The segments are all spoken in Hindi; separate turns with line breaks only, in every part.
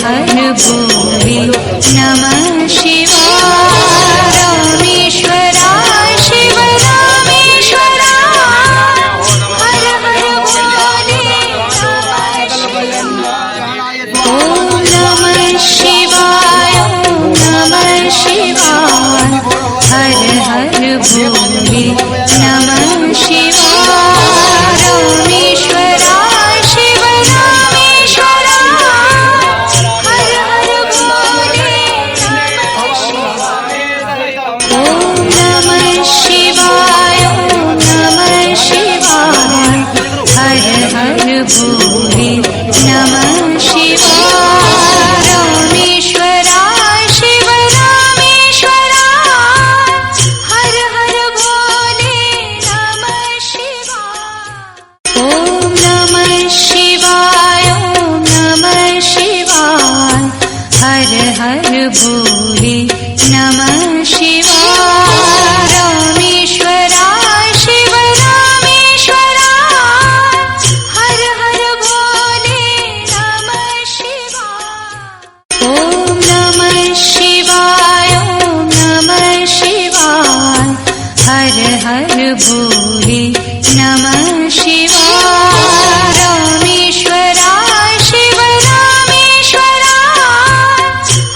हर भोले नमः शिवाय। रामेश्वरा शिव रामेश्वरा हर हर भोले ओम नमः शिवाय नमः शिवाय हर हर भोले नमः शिवाय। रामेश्वरा शिव रामेश्वरा हर हर भोले नमः शिवाय। ओम नमः शिवाय नमः शिवाय हर हर भोले नमः शिवाय। रामेश्वरा शिव रामेश्वरा हर हर भोले नमः शिवाय। ओम नमः शिवाय नमः शिवाय हर हर भोले नमः शिवाय। रामेश्वरा शिव रामेश्वरा हर हर भोले नमः शिवाय। ओम नमः शिवाय नमः शिवाय हर हर भोले नमः शिवाय। रामेश्वरा शिव रामेश्वरा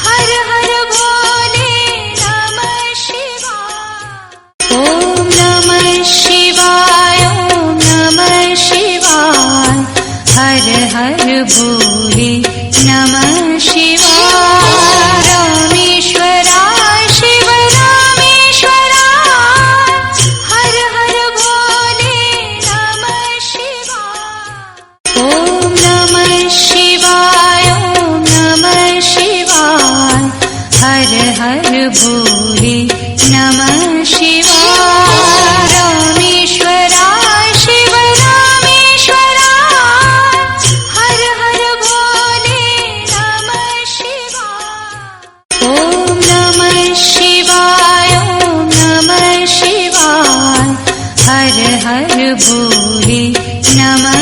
हर हर भोले नमः शिवाय। ओम नमः शिवाय नमः शिवाय हर हर भोले नमः शिवाय। रामेश्वरा शिव रामेश्वरा हर हर भोले नमः शिवाय। ओम नमः शिवाय नमः शिवाय हर हर भोले नमः शिवाय। रामेश्वरा शिव रामेश्वरा हर हर भोले नमः शिवाय। ओम नमः शिवाय नमः शिवाय हर हर भोले नमः